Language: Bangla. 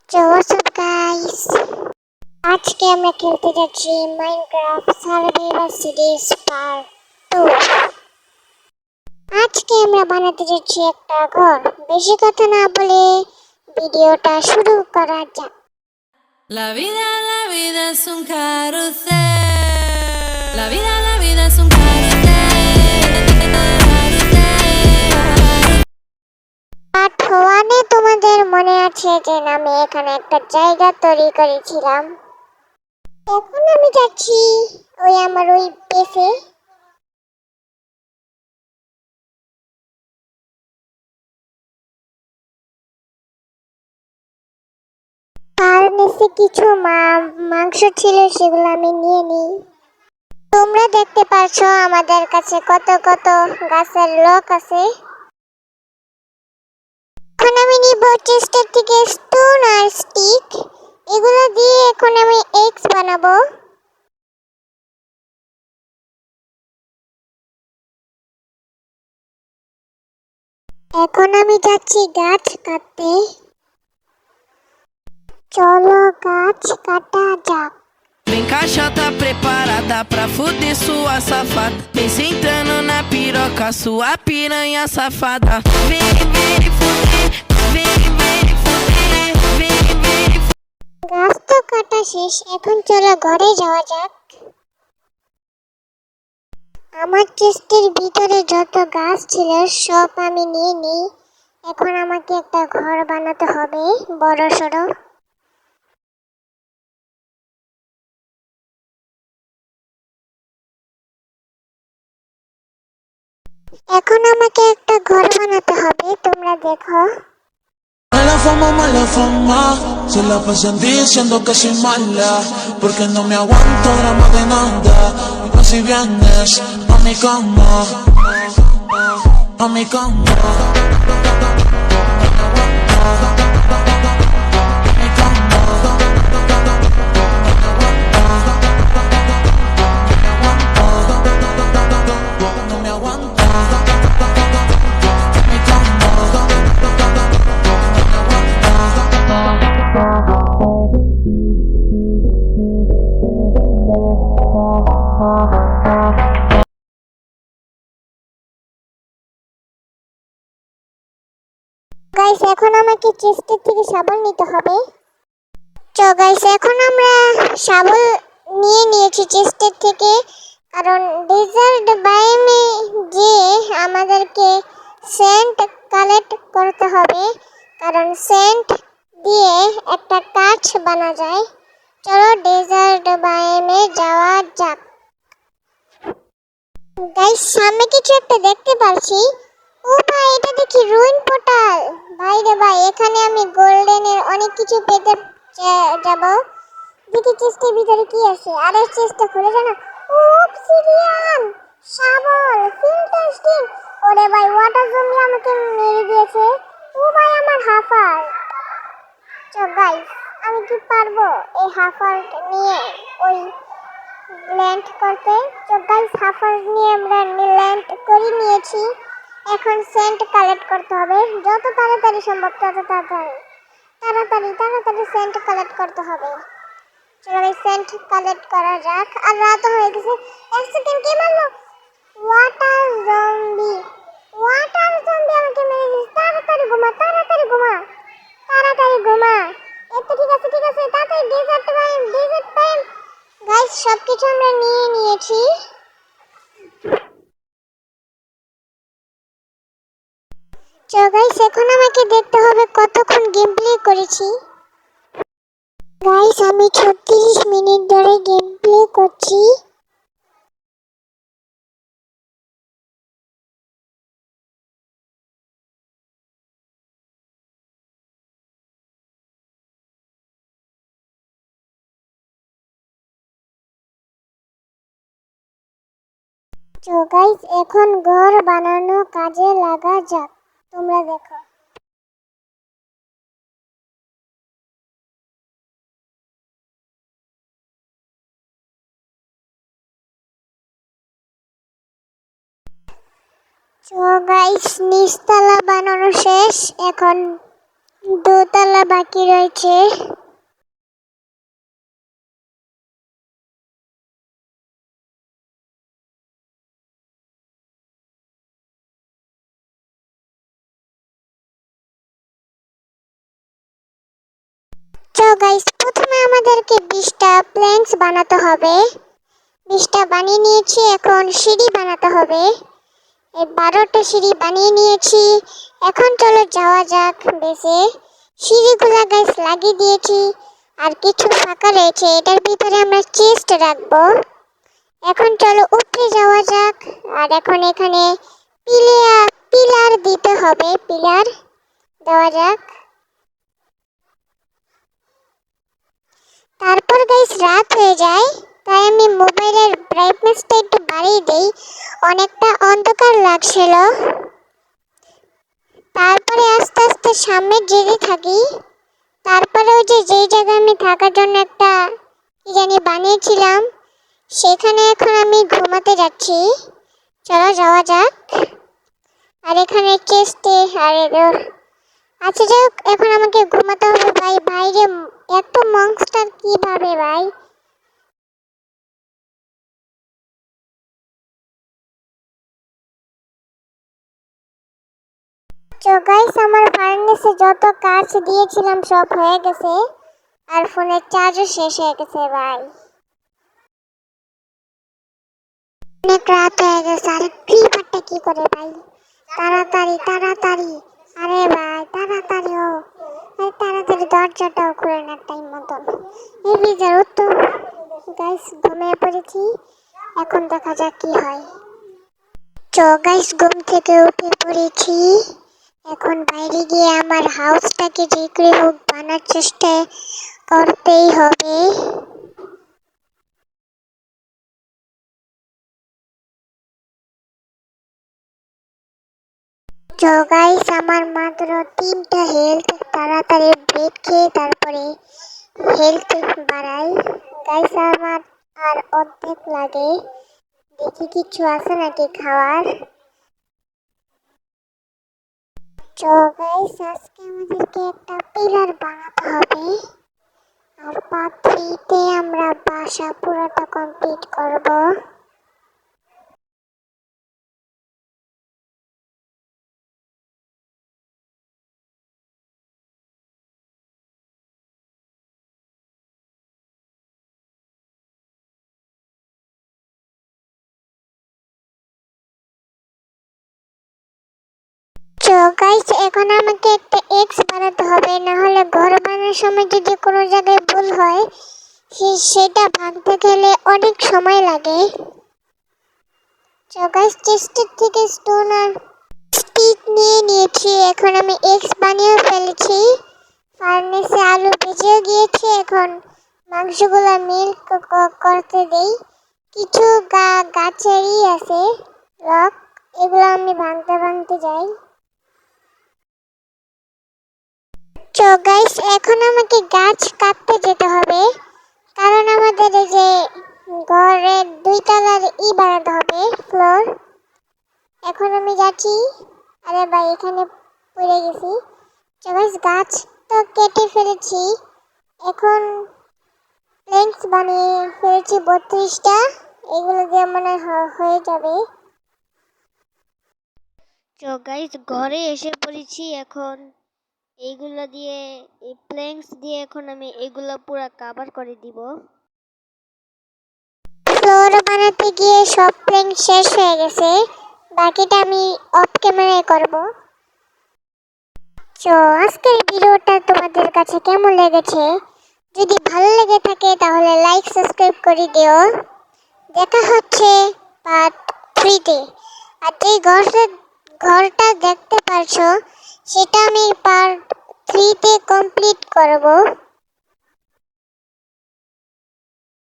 So what's up guys? আজকে আমরা খেলতে যাচ্ছি মাইনক্রাফট সার্ভাইভাল সিরিজ পার্ট 2। আজকে আমরা বানাতে যাচ্ছি একটা ঘর। বেশি কথা না বলে ভিডিওটা শুরু করা যাক। La vida es un carrusel. La vida es un carrusel. Part 1-এ তোমাদের মনে আছে যে আমি এখানে একটা জায়গা তৈরি করেছিলাম। এখন আমি যাচ্ছি আমার ওই বেসে। তার নিচে কিছু মাংস ছিল, সেগুলো আমি নিয়ে নিই। তোমরা দেখতে পাচ্ছ আমাদের কাছে কত কত গাছের লক আছে। এখন আমি নিব চেস্টের থেকে স্টোন আর স্টিক, এগুলো দিয়ে এখন আমি এক্স বানাবো। এখন আমি যাচ্ছি গাছ কাটতে। চলো গাছ কাটা যাক। Vem caixa tá preparada pra fuder sua safada. Vem sentando na piroca, sua piranha safada. Vem fuder, vem fuder, vem. গাছ তো কাটা শেষ, এখন চলো ঘরে যাওয়া যাক। আমার চেস্টের ভিতরে যত গাছ ছিল সব আমি নিয়ে নিই। এখন আমাকে একটা ঘর বানাতে হবে বড় সড়ো। এখন আমাকে একটা ঘর বানাতে হবে, তোমরা দেখো। Mala fama, se la pasan diciendo que soy mala, porque no me aguanto drama de nada. Y pues si vienes a mi cama, a mi cama. Guys এখন আমাকে চেস্টের থেকে শাবল নিতে হবে। তো গাইস এখন আমরা শাবল নিয়ে নিয়েছি চেস্টের থেকে, কারণ ডেজার্ট বায়োমে যে আমাদেরকে সেন্ট কালেক্ট করতে হবে, কারণ সেন্ট দিয়ে একটা কাঠ বানা যায়। চলো ডেজার্ট বায়োমে যাওয়া যাক। গাইস সামনে কিছু একটা দেখতে পাচ্ছি। ও ভাই, এটা দেখি রুইন পোর্টাল। ভাই রে ভাই, এখানে আমি গোল্ডেনের অনেক কিছু পেতে যাব। দেখি চেস্টের ভিতরে কি আছে। আরে চেস্টটা খুলে জানা। অবসিডিয়ান, শাবল, ফিল্টার স্টিল। ওরে ভাই, ওয়াটার জম্বি আমাকে মেরে দিয়েছে। ও ভাই, আমার হাফার। তো গাইস আমি কি পারবো এই হাফার নিয়ে ওই ল্যান্ড করতে? তো গাইস হাফার নিয়ে আমরা ল্যান্ড করে নিয়েছি। এখন সেন্ট কালেক্ট করতে হবে, যত তাড়াতাড়ি সম্ভব তত তাড়াতাড়ি সেন্ট কালেক্ট করতে হবে। চলো সেন্ট কালেক্ট করা যাক। আর রাত হয়ে গেছে। এক সেকেন্ড, কে মারলো? ওয়াটার জম্বি আমাকে মেরে দিয়েছে। তাড়াতাড়ি ঘুমা। ঠিক আছে তাড়াতাড়ি ডেজার্ট টাইম। গাইস সবকিছু আমরা নিয়ে নিয়েছি। তো গাইস এখন আমাকে দেখতে হবে কতক্ষণ গেম প্লে করেছি। গাইস আমি 36 মিনিট ধরে গেম প্লে করছি। তো গাইস এখন ঘর বানানো কাজে লাগা যাক, তোমরা দেখো। তো গাইস নিচতলা বানানো শেষ, এখন দোতলা বাকি রয়েছে। তো গাইস, প্রথমে আমাদেরকে 20টা প্ল্যাঙ্কস বানাতে হবে। 20টা বানিয়ে নিয়েছি, এখন সিঁড়ি বানাতে হবে। এই 12টা সিঁড়ি বানিয়ে নিয়েছি। এখন চলো যাওয়া যাক বেসে। সিঁড়িগুলা গাইস লাগিয়ে দিয়েছি, আর কিছু ফাঁকা রয়েছে, এটার ভিতরে আমরা চেস্ট রাখবো। এখন চলো উপরে যাওয়া যাক। আর এখন এখানে পিলার দিতে হবে, পিলার দেওয়া যাক। তারপর গাইস রাত হয়ে যায়, তাই আমি মোবাইলের ব্রাইটনেসটা একটু বাড়িয়ে দেই, অনেকটা অন্ধকার লাগছিল। তারপরে আস্তে আস্তে সামনে যেতে থাকি। তারপরে ওই যে যেই জায়গায় আমি থাকার জন্য একটা কি জানি বানিয়েছিলাম, সেখানে এখন আমি ঘুমাতে যাচ্ছি। চলো যাওয়া যাক। আর এখানে চেস্টে আচ্ছা যাই হোক, এখন আমাকে ঘুমাতে হবে ভাই। বাইরে এত মনস্টার কিভাবে ভাই? তো গাইস, আমার ফার্নেসে যত কাজ দিয়েছিলাম সব হয়ে গেছে, আর ফোনের চার্জও শেষ হয়ে গেছে ভাই। অনেক রাত হয়ে গেছে, আরে ক্রিপারটা কি করে ভাই? তাড়াতাড়ি তাড়াতাড়ি, আরে ভাই তাড়াতাড়ি ও, আরে তাড়াতাড়ি দরজাটাও খুলে না টাইম মতন। এই বিজার তো গাইস, ঘুমিয়ে পড়েছি, এখন দেখা যাক কি হয়। তো গাইস, ঘুম থেকে উঠে পড়েছি। এখন বাইরে গিয়ে আমার হাউসটাকে যে করে হোক বানার চেষ্টা করতেই হবে। তো গাইস, আমার মাত্র 3টা হেলথ, তাড়াতাড়ি ব্রেক খেয়ে তারপরে হেলথ বাড়াই। গাইস, আমার আর অর্ধেক লাগে, দেখি কিছু আছে নাকি খাওয়ার। তো গাইস, আজকে আমাদেরকে একটা পিলার বানাতে হবে, আর পার্ট 3-তে আমরা বাসা পুরোটা কমপ্লিট করব। তো গাইস, এখন আমাকে একটা এক্স বানাতে হবে, না হলে ঘর বানানোর সময় যদি কোনো জায়গায় ভুল হয় সেটা ভাঙতে গেলে অনেক সময় লাগে। তো গাইস, চেস্টের থেকে স্টোন আর স্টিক নিয়ে নিয়েছি, এখন আমি এক্স বানিয়ে ফেলেছি। ফার্নেসে আলু ভেজেও গিয়েছে, এখন মাংসগুলো মিল্ক করতে দেই। কিছু গাছেরই আছে রক, এগুলো আমি ভাঙতে ভাঙতে যাই। তো গাইস, এখন আমাকে গাছ কাটতে যেতে হবে, কারণ আমাদের এই যে ঘরের 2 তলার বানাতে হবে, ফ্লোর। এখন আমি যাচ্ছি। আরে ভাই, এখানে পড়ে গেছি। তো গাইস, গাছ তো কেটে ফেলেছি, এখন প্ল্যাঙ্কস বানিয়ে ফেলেছি 32টা, এগুলো দিয়ে মনে হয়ে যাবে। তো গাইস, ঘরে এসে পড়েছি, এখন এইগুলো দিয়ে, এই প্ল্যাঙ্কস দিয়ে এখন আমি এগুলো পুরো কভার করে দিব। ফ্লোর বানাতে গিয়ে সব প্ল্যাঙ্ক শেষ হয়ে গেছে, বাকিটা আমি অফ ক্যামেরায় করব। তো আজকের ভিডিওটা তোমাদের কাছে কেমন লেগেছে? যদি ভালো লেগে থাকে তাহলে লাইক সাবস্ক্রাইব করে দিও। দেখা হচ্ছে পার্ট 3-তে। আর যে ঘরটা দেখতে পারছো, সেটা আমি পার্ট 3-তে কমপ্লিট করব।